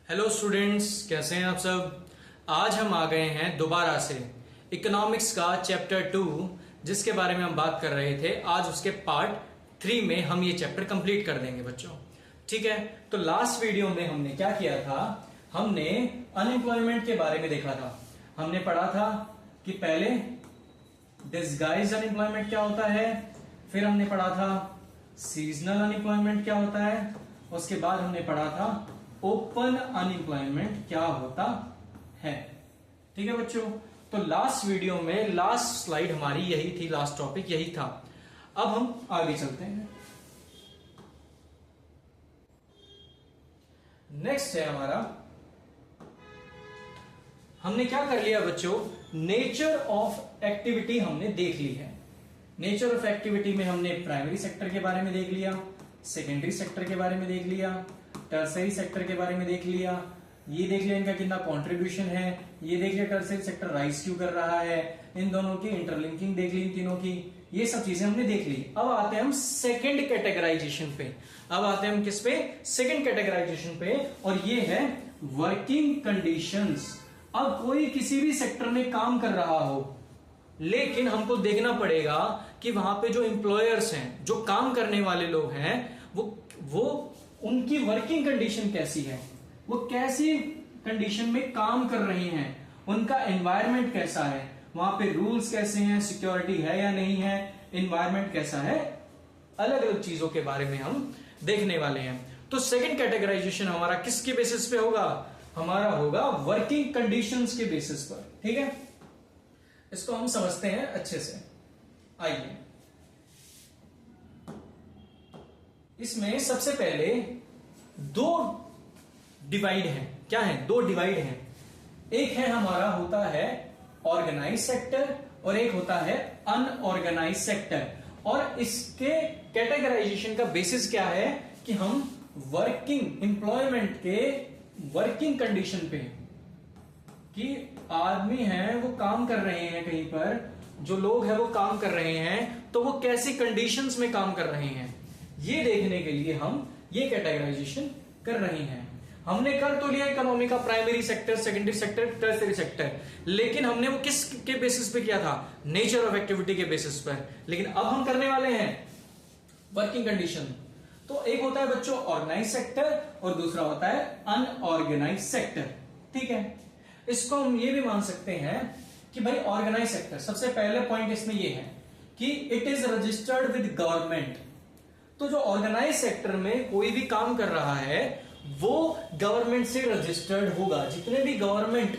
Hello students, कैसे हैं आप सब। आज हम आ गए हैं दोबारा से इकोनॉमिक्स का चैप्टर 2 जिसके बारे में हम बात कर रहे थे। आज उसके पार्ट 3 में हम ये चैप्टर कंप्लीट कर देंगे बच्चों। ठीक है, तो लास्ट वीडियो में हमने क्या किया था, हमने अनएम्प्लॉयमेंट के बारे में देखा था। हमने पढ़ा था कि पहले डिसगाइज अनएम्प्लॉयमेंट क्या होता है, फिर हमने पढ़ा था सीजनल अनएम्प्लॉयमेंट क्या होता है, उसके बाद हमने पढ़ा था ओपन अनएम्प्लॉयमेंट क्या होता है। ठीक है बच्चों, तो लास्ट वीडियो में लास्ट स्लाइड हमारी यही थी, लास्ट टॉपिक यही था। अब हम आगे चलते हैं। नेक्स्ट है हमारा, हमने क्या कर लिया बच्चों, नेचर ऑफ एक्टिविटी हमने देख ली है। नेचर ऑफ एक्टिविटी में हमने प्राइमरी सेक्टर के बारे में देख लिया, सेकेंडरी सेक्टर के बारे में देख लिया, टर्सरी सेक्टर के बारे में देख लिया, ये देख लिया इनका कितना कंट्रीब्यूशन है, ये देख लिया टर्सरी सेक्टर राइज क्यों कर रहा है, इन दोनों की इंटरलिंकिंग देख ली, इन तीनों की, ये सब चीजें हमने देख ली। अब आते हैं हम सेकंड कैटेगराइजेशन पे। अब आते हैं हम किस पे, सेकंड कैटेगराइजेशन पे, और ये है वर्किंग कंडीशंस। अब कोई किसी भी सेक्टर में काम कर रहा हो, लेकिन हमको देखना पड़ेगा कि वहां पे जो एम्प्लॉयर्स हैं, जो काम करने वाले लोग हैं, वो उनकी वर्किंग कंडीशन कैसी है, वो कैसी कंडीशन में काम कर रहे हैं, उनका एनवायरनमेंट कैसा है, वहां पे रूल्स कैसे हैं, सिक्योरिटी है या नहीं है, एनवायरनमेंट कैसा है, अलग अलग चीजों के बारे में हम देखने वाले हैं। तो सेकंड कैटेगराइजेशन हमारा किसके बेसिस पे होगा, हमारा होगा वर्किंग कंडीशंस के बेसिस पर। ठीक है, इसको हम समझते हैं अच्छे से। आइए, इसमें सबसे पहले दो डिवाइड हैं। क्या है, दो डिवाइड हैं। एक है हमारा होता है ऑर्गेनाइज सेक्टर और एक होता है अनऑर्गेनाइज सेक्टर। और इसके कैटेगराइजेशन का बेसिस क्या है कि हम वर्किंग एम्प्लॉयमेंट के वर्किंग कंडीशन पे, कि आदमी हैं वो काम कर रहे हैं कहीं पर, जो लोग हैं वो काम कर रहे हैं, तो वो कैसी कंडीशंस में काम कर रहे हैं, ये देखने के लिए हम ये कैटेगराइजेशन कर रहे हैं। हमने कर तो लिया इकोनॉमी का primary sector, secondary sector, tertiary sector, लेकिन हमने वो किस के बेसिस पे किया था, नेचर ऑफ एक्टिविटी के बेसिस पर। लेकिन अब हम करने वाले हैं वर्किंग कंडीशन। तो एक होता है बच्चों ऑर्गेनाइज सेक्टर और दूसरा होता है अनऑर्गेनाइज सेक्टर। ठीक है, इसको हम ये भी मान सकते हैं कि भाई ऑर्गेनाइज सेक्टर, सबसे पहले पॉइंट इसमें ये है कि it is registered with government. तो जो ऑर्गेनाइज सेक्टर में कोई भी काम कर रहा है वो गवर्नमेंट से रजिस्टर्ड होगा। जितने भी गवर्नमेंट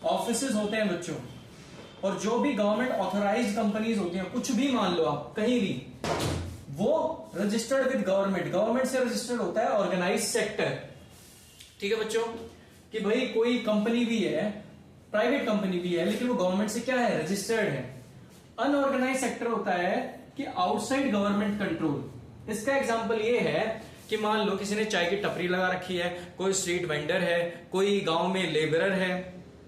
ऑफिसेज होते हैं बच्चों, और जो भी गवर्नमेंट ऑथोराइज्ड कंपनीज होती हैं, कुछ भी मान लो आप कहीं भी, वो रजिस्टर्ड विद गवर्नमेंट, गवर्नमेंट से रजिस्टर्ड होता है ऑर्गेनाइज सेक्टर। ठीक है बच्चों, कि भाई कोई कंपनी भी है, प्राइवेट कंपनी भी है, लेकिन वो गवर्नमेंट से क्या है, रजिस्टर्ड है। अनऑर्गेनाइज सेक्टर होता है कि आउटसाइड गवर्नमेंट कंट्रोल। इसका एग्जांपल ये है कि मान लो किसी ने चाय की टपरी लगा रखी है, कोई स्ट्रीट वेंडर है, कोई गांव में लेबरर है।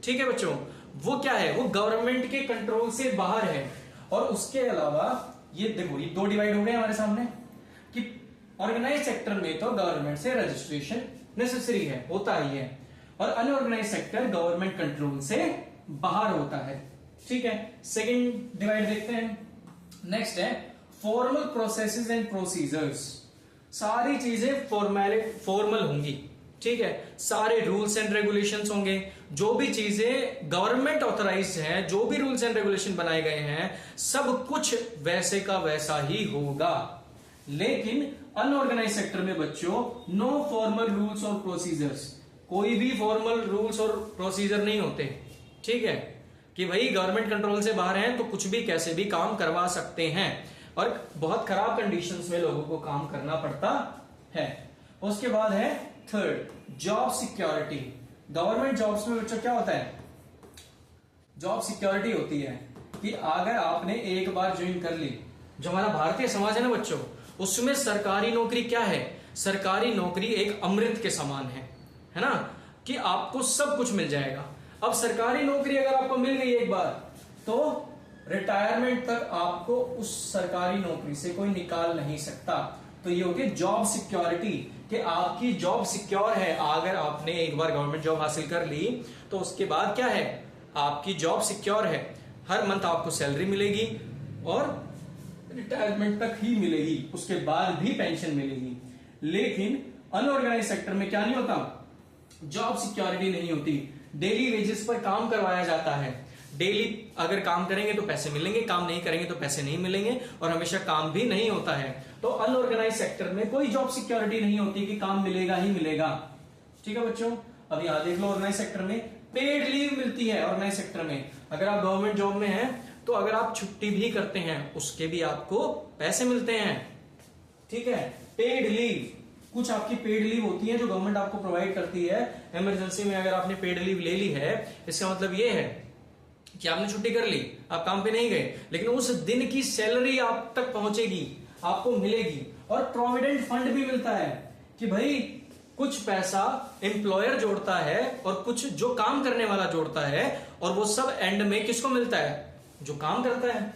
ठीक है बच्चों, वो क्या है, वो गवर्नमेंट के कंट्रोल से बाहर है। और उसके अलावा ये देखो, ये दो डिवाइड हो गए हमारे सामने कि ऑर्गेनाइज सेक्टर में तो गवर्नमेंट से रजिस्ट्रेशन नेसेसरी है, होता ही है, और अनऑर्गेनाइज सेक्टर गवर्नमेंट कंट्रोल से बाहर होता है। ठीक है, सेकंड डिवाइड देखते हैं। नेक्स्ट है फॉर्मल प्रोसेसेस एंड प्रोसीजर्स। सारी चीजें फॉर्मल होंगी। ठीक है, सारे रूल्स एंड रेगुलेशंस होंगे, जो भी चीजें गवर्नमेंट ऑथराइज्ड है, जो भी रूल्स एंड रेगुलेशन बनाए गए हैं, सब कुछ वैसे का वैसा ही होगा। लेकिन अनऑर्गेनाइज सेक्टर में बच्चों नो फॉर्मल रूल्स और प्रोसीजर्स, कोई भी फॉर्मल रूल्स और प्रोसीजर नहीं होते। ठीक है, कि भाई गवर्नमेंट कंट्रोल से बाहर हैं तो कुछ भी कैसे भी काम करवा सकते हैं, और बहुत खराब कंडीशंस में लोगों को काम करना पड़ता है। उसके बाद है third job security. Government jobs में बच्चों क्या होता है, जॉब सिक्योरिटी होती है कि अगर आपने एक बार ज्वाइन कर ली, जो हमारा भारतीय समाज है ना बच्चों, उसमें सरकारी नौकरी क्या है, सरकारी नौकरी एक अमृत के समान है ना, कि आपको सब कुछ मिल जाएगा। अब सरकारी नौकरी अगर आपको मिल गई एक बार, तो रिटायरमेंट तक आपको उस सरकारी नौकरी से कोई निकाल नहीं सकता। तो ये हो गया जॉब सिक्योरिटी, कि आपकी जॉब सिक्योर है। अगर आपने एक बार गवर्नमेंट जॉब हासिल कर ली तो उसके बाद क्या है, आपकी जॉब सिक्योर है, हर मंथ आपको सैलरी मिलेगी और रिटायरमेंट तक ही मिलेगी, उसके बाद भी पेंशन मिलेगी। लेकिन अनऑर्गेनाइज सेक्टर में क्या नहीं होता, जॉब सिक्योरिटी नहीं होती, डेली वेजेस पर काम करवाया जाता है। डेली अगर काम करेंगे तो पैसे मिलेंगे, काम नहीं करेंगे तो पैसे नहीं मिलेंगे, और हमेशा काम भी नहीं होता है। तो अनऑर्गेनाइज सेक्टर में कोई जॉब सिक्योरिटी नहीं होती कि काम मिलेगा ही मिलेगा। ठीक है बच्चों, अब यहां देख लो, ऑर्गेनाइज सेक्टर में पेड लीव मिलती है। ऑर्गेनाइज सेक्टर में अगर आप गवर्नमेंट जॉब में हैं तो अगर आप छुट्टी भी करते हैं उसके भी आपको पैसे मिलते हैं। ठीक है, पेड लीव, कुछ आपकी पेड लीव होती है जो गवर्नमेंट आपको प्रोवाइड करती है। इमरजेंसी में अगर आपने पेड लीव ले ली है, इसका मतलब ये है कि आपने छुट्टी कर ली, आप काम पे नहीं गए, लेकिन उस दिन की सैलरी आप तक पहुंचेगी, आपको मिलेगी। और प्रोविडेंट फंड भी मिलता है कि भाई कुछ पैसा एम्प्लॉयर जोड़ता है और कुछ जो काम करने वाला जोड़ता है, और वो सब एंड में किसको मिलता है, जो काम करता है।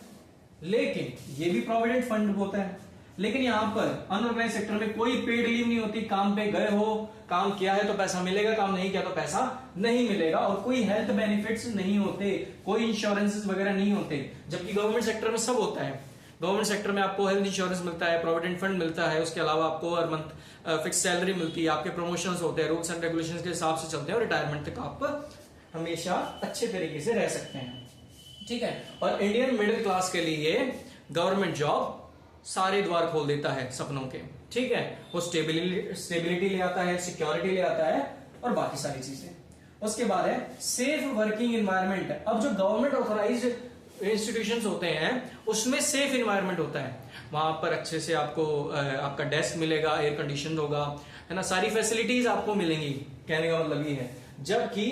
लेकिन ये भी प्रोविडेंट फंड होता है। लेकिन यहां पर अनऑर्गेनाइज सेक्टर में कोई पेड लीव नहीं होती। काम पे गए हो, काम किया है तो पैसा मिलेगा, काम नहीं किया तो पैसा नहीं मिलेगा, और कोई हेल्थ बेनिफिट्स नहीं होते, कोई इंश्योरेंसेस वगैरह नहीं होते। जबकि गवर्नमेंट सेक्टर में सब होता है। गवर्नमेंट सेक्टर में आपको हेल्थ इंश्योरेंस मिलता है, प्रोविडेंट फंड मिलता है, उसके अलावा आपको हर मंथ फिक्स सैलरी मिलती है, आपके प्रमोशंस होते हैं, रूल्स एंड रेगुलेशंस के हिसाब से चलते हैं, और रिटायरमेंट तक आप हमेशा अच्छे तरीके से रह सकते हैं। ठीक है, और इंडियन मिडिल क्लास के लिए गवर्नमेंट जॉब सारे द्वार खोल देता है सपनों के। ठीक है, वो स्टेबिलिटी ले आता है, सिक्योरिटी ले आता है, और बाकी सारी चीजें। उसके बाद है सेफ वर्किंग एनवायरनमेंट। अब जो गवर्नमेंट ऑथराइज्ड इंस्टीट्यूशंस होते हैं उसमें सेफ एनवायरनमेंट होता है, वहां पर अच्छे से आपको आपका डेस्क मिलेगा, एयर कंडीशन होगा, है ना, सारी फैसिलिटीज आपको मिलेंगी, कहने का मतलब ये है। जबकि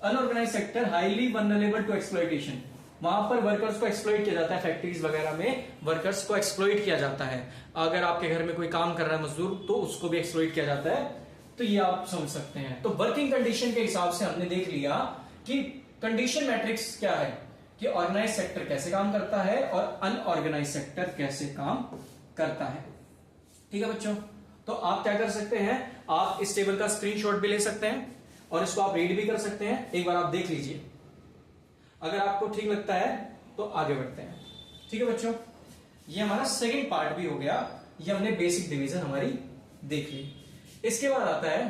unorganise sector highly vulnerable to exploitation, वहां पर वर्कर्स को एक्सप्लॉइट किया जाता है, फैक्ट्रीज वगैरह में वर्कर्स को एक्सप्लॉइट किया जाता है। अगर आपके घर में कोई काम कर रहा है मजदूर, तो उसको भी एक्सप्लॉइट किया जाता है। तो ये आप समझ सकते हैं। तो वर्किंग कंडीशन के हिसाब से हमने देख लिया कि कंडीशन मैट्रिक्स क्या है, कि ऑर्गेनाइज सेक्टर कैसे काम करता है और अनऑर्गेनाइज सेक्टर कैसे काम करता है। ठीक है बच्चों, तो आप क्या कर सकते हैं, आप इस टेबल का स्क्रीनशॉट भी ले सकते हैं और इसको आप रीड भी कर सकते हैं। एक बार आप देख लीजिए, अगर आपको ठीक लगता है तो आगे बढ़ते हैं। ठीक है बच्चों, ये हमारा सेकंड पार्ट भी हो गया, ये हमने बेसिक डिवीजन हमारी देख ली। इसके बाद आता है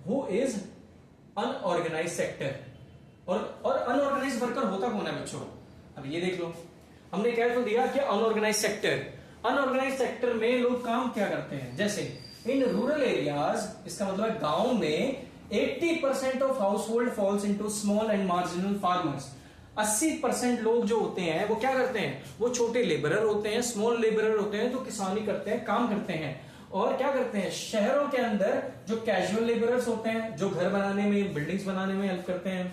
हु इज अनऑर्गेनाइज सेक्टर, और अनऑर्गेनाइज वर्कर होता कौन है बच्चों। अब ये देख लो, हमने क्या तो दिया कि अनऑर्गेनाइज सेक्टर, अनऑर्गेनाइज सेक्टर में लोग काम क्या करते हैं, जैसे इन रूरल एरियाज, इसका मतलब गांव में 80% of house hold falls into small and marginal farmers. 80% लोग जो होते हैं वो क्या करते हैं, वो छोटे लेबरर होते हैं, स्मॉल लेबरर होते हैं, जो किसानी करते हैं, काम करते हैं। और क्या करते हैं, शहरों के अंदर जो कैजुअल लेबरर्स होते हैं, जो घर बनाने में, बिल्डिंग्स बनाने में हेल्प करते हैं।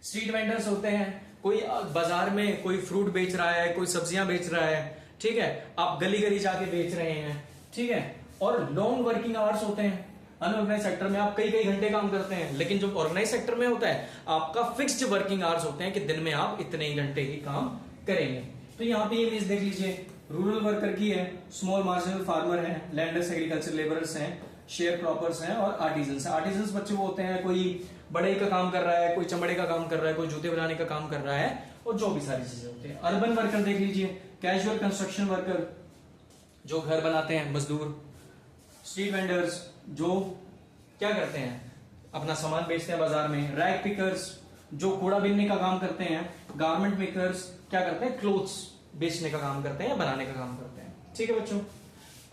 स्ट्रीट वेंडर्स होते हैं, कोई बाजार में कोई फ्रूट बेच रहा है, कोई सब्जियां बेच रहा है, ठीक है, आप गली गली जाके बेच रहे हैं। ठीक है, और लॉन्ग वर्किंग आवर्स होते हैं। अनऑर्गेनाइज सेक्टर में आप कई कई घंटे काम करते हैं, लेकिन जो ऑर्गेनाइज सेक्टर में होता है आपका फिक्स्ड वर्किंग आवर्स होते हैं कि दिन में आप इतने ही घंटे ही काम करेंगे। तो यहाँ पे ये इमेज देख लीजिए, रूरल वर्कर की है, स्मॉल मार्जिनल फार्मर है, लैंडर्स, एग्रीकल्चर लेबरर्स हैं, शेयर क्रॉपर्स हैं, और आर्टिजन्स। आर्टिजन्स बच्चे वो होते हैं, कोई बढ़ई का काम कर रहा है, कोई चमड़े का काम कर रहा है, कोई जूते बनाने का काम कर रहा है, और जो भी सारी चीजें होती है। अर्बन वर्कर देख लीजिए, कैजुअल कंस्ट्रक्शन वर्कर, जो घर बनाते हैं, मजदूर। स्ट्रीट वेंडर्स, जो क्या करते हैं, अपना सामान बेचते हैं बाजार में। रैग पिकर्स, जो कूड़ा बीनने का काम करते हैं। गारमेंट मेकर्स, क्या करते हैं, क्लोथ्स बेचने का काम करते हैं, बनाने का काम करते हैं। ठीक है बच्चों,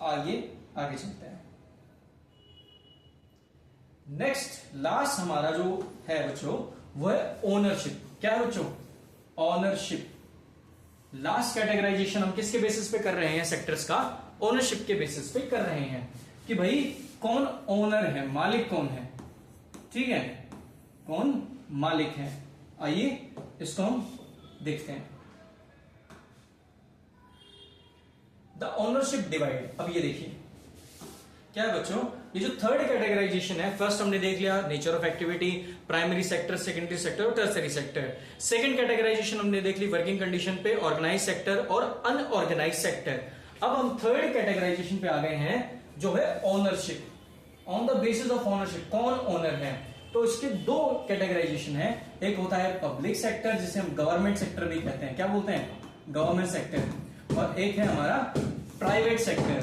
आगे चलते हैं। नेक्स्ट लास्ट हमारा जो है बच्चों, वो है ओनरशिप। क्या है बच्चों, ओनरशिप। लास्ट कैटेगराइजेशन हम किसके बेसिस पे कर रहे हैं, सेक्टर्स का ओनरशिप के बेसिस पे कर रहे हैं, कि भाई कौन ओनर है, मालिक कौन है। ठीक है, कौन मालिक है। आइए इसको हम देखते हैं। The ownership divide. अब ये देखिए क्या है बच्चों, ये जो थर्ड कैटेगराइजेशन है, फर्स्ट हमने देख लिया nature of activity, primary sector, secondary sector और टर्सरी सेक्टर। सेकंड कैटेगराइजेशन हमने देख ली वर्किंग कंडीशन पे, ऑर्गेनाइज सेक्टर और अनऑर्गेनाइज सेक्टर। अब हम थर्ड कैटेगराइजेशन पे आ गए हैं, जो है ownership. On the basis of ownership, कौन ओनर है? तो इसके दो कैटेगराइजेशन है। एक होता है पब्लिक सेक्टर, जिसे हम गवर्नमेंट सेक्टर भी कहते हैं। क्या बोलते हैं? Government sector. और एक है हमारा प्राइवेट सेक्टर।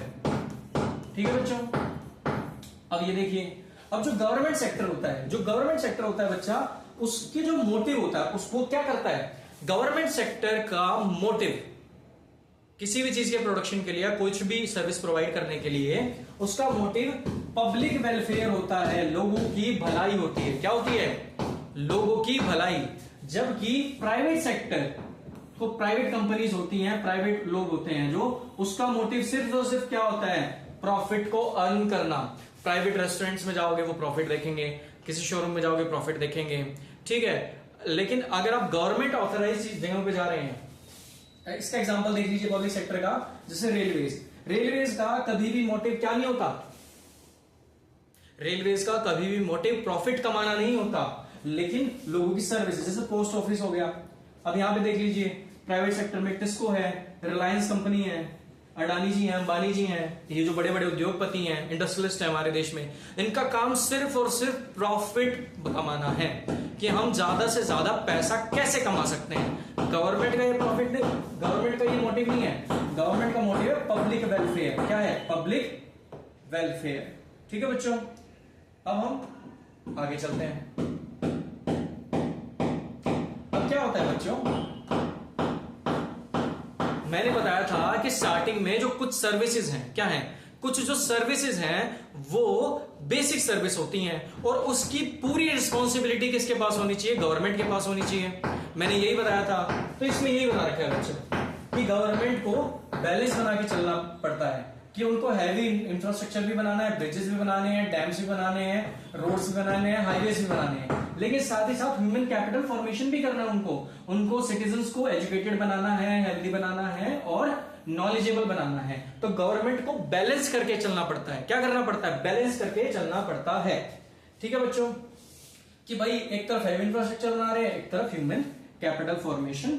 ठीक है बच्चों। अब ये देखिए, अब जो गवर्नमेंट सेक्टर होता है बच्चा, उसके जो मोटिव होता है, उसको क्या करता है? गवर्नमेंट सेक्टर का मोटिव किसी भी चीज के प्रोडक्शन के लिए, कुछ भी सर्विस प्रोवाइड करने के लिए, उसका मोटिव पब्लिक वेलफेयर होता है, लोगों की भलाई होती है। क्या होती है? लोगों की भलाई। जबकि प्राइवेट सेक्टर, तो प्राइवेट कंपनीज होती हैं, प्राइवेट लोग होते हैं, जो उसका मोटिव सिर्फ और सिर्फ क्या होता है? प्रॉफिट को अर्न करना। प्राइवेट रेस्टोरेंट्स में जाओगे वो प्रॉफिट देखेंगे, किसी शोरूम में जाओगे प्रॉफिट देखेंगे, ठीक है। लेकिन अगर आप गवर्नमेंट ऑथराइज जगहों पे जा रहे हैं, इसका एग्जांपल देख लीजिए पब्लिक सेक्टर का, जैसे रेलवेज का कभी भी मोटिव क्या नहीं होता? रेलवेज का कभी भी मोटिव प्रॉफिट कमाना नहीं होता, लेकिन लोगों की सर्विस। जैसे पोस्ट ऑफिस हो गया, अब यहां पे देख लीजिए प्राइवेट सेक्टर में टिस्को है, रिलायंस कंपनी है, अडानी जी हैं, अंबानी जी हैं, ये जो बड़े बड़े उद्योगपति हैं, इंडस्ट्रियलिस्ट हैं हमारे देश में, इनका काम सिर्फ और सिर्फ प्रॉफिट कमाना है, कि हम ज्यादा से ज्यादा पैसा कैसे कमा सकते हैं। गवर्नमेंट का ये प्रॉफिट नहीं, गवर्नमेंट का ये मोटिव नहीं है। गवर्नमेंट का मोटिव है पब्लिक वेलफेयर। क्या है? Public welfare. ठीक है बच्चों। अब हम आगे चलते हैं। अब क्या होता है बच्चों, मैंने बताया था कि स्टार्टिंग में जो कुछ सर्विसेज हैं, क्या हैं? कुछ जो सर्विसेज हैं वो बेसिक सर्विस होती हैं, और उसकी पूरी रिस्पॉन्सिबिलिटी किसके पास होनी चाहिए? गवर्नमेंट के पास होनी चाहिए। मैंने यही बताया था। तो इसमें यही बता रखा है बच्चों कि गवर्नमेंट को बैलेंस बना के चलना पड़ता है, कि उनको हैवी इंफ्रास्ट्रक्चर भी बनाना है, ब्रिजेस भी बनाने हैं, डैम्स भी बनाने हैं, रोड्स भी बनाने हैं, हाईवेज भी बनाने हैं, लेकिन साथ ही साथ ह्यूमन कैपिटल फॉर्मेशन भी करना है उनको सिटीजन्स को एजुकेटेड बनाना है, हेल्दी बनाना है और नॉलेजेबल बनाना है। तो गवर्नमेंट को बैलेंस करके चलना पड़ता है। क्या करना पड़ता है? बैलेंस करके चलना पड़ता है। ठीक है बच्चों, कि भाई एक तरफ हैवी इंफ्रास्ट्रक्चर बना रहे हैं, एक तरफ ह्यूमन कैपिटल फॉर्मेशन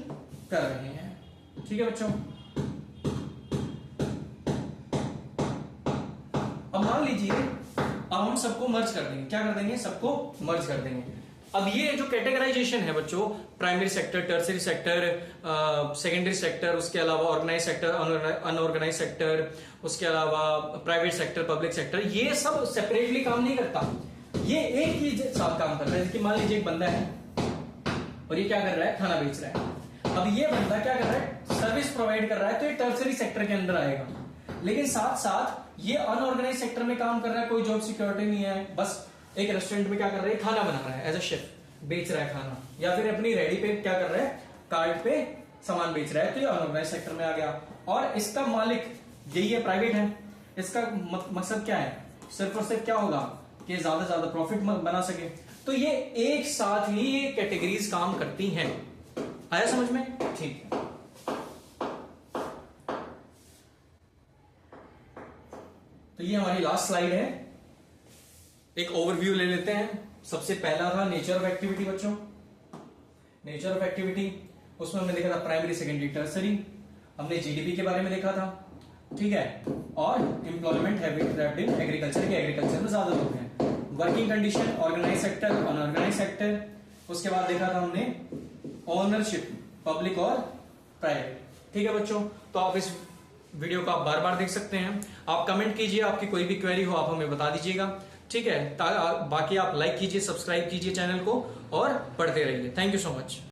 कर रहे हैं। ठीक है बच्चों। अब मान लीजिए, अब हम सबको मर्ज कर देंगे। क्या कर देंगे? सबको मर्ज कर देंगे। अब ये जो कैटेगराइजेशन है बच्चों, primary sector, tertiary sector, secondary sector, उसके अलावा ऑर्गेनाइज सेक्टर, अनऑर्गेनाइज सेक्टर, उसके अलावा प्राइवेट सेक्टर, पब्लिक सेक्टर, ये सब सेपरेटली काम नहीं करता, ये एक ही साथ काम करता है। कि मान लीजिए एक बंदा है और ये क्या कर रहा है? खाना बेच रहा है। अब ये बंदा क्या कर रहा है? सर्विस प्रोवाइड कर रहा है, तो ये टर्सरी सेक्टर के अंदर आएगा। लेकिन साथ साथ ये अनऑर्गेनाइज सेक्टर में काम कर रहा है, कोई जॉब सिक्योरिटी नहीं है, बस एक रेस्टोरेंट में क्या कर रहा है? खाना बना रहा है, एज अ शेफ बेच रहा है खाना, या फिर अपनी रेडी पे क्या कर रहा है? कार्ड पे सामान बेच रहा है, तो ये अनऑर्गेनाइज सेक्टर में आ गया। और इसका मालिक यही है, प्राइवेट है। इसका मकसद क्या है? सिर्फ और सिर्फ क्या होगा? कि ज्यादा से ज्यादा प्रॉफिट बना सके। तो ये एक साथ ही ये कैटेगरीज काम करती हैं। आया समझ में? ठीक है। तो ये हमारी लास्ट स्लाइड है। एक ओवरव्यू ले लेते हैं। सबसे पहला था नेचर ऑफ एक्टिविटी बच्चों। नेचर ऑफ एक्टिविटी, उसमें हमने देखा था प्राइमरी, सेकेंडरी, टर्सरी। हमने जीडीपी के बारे में देखा था, ठीक है। और एम्प्लॉयमेंट हैबिट इन एग्रीकल्चर, के एग्रीकल्चर में ज्यादा लोग हैं। Working condition, organise sector, unorganise sector. उसके बाद देखा था हमने ओनरशिप, पब्लिक और प्राइवेट। ठीक है बच्चों, तो आप इस वीडियो को आप बार बार देख सकते हैं। आप कमेंट कीजिए, आपकी कोई भी क्वेरी हो आप हमें बता दीजिएगा, ठीक है। बाकी आप लाइक कीजिए, सब्सक्राइब कीजिए चैनल को और पढ़ते रहिए। Thank you so much.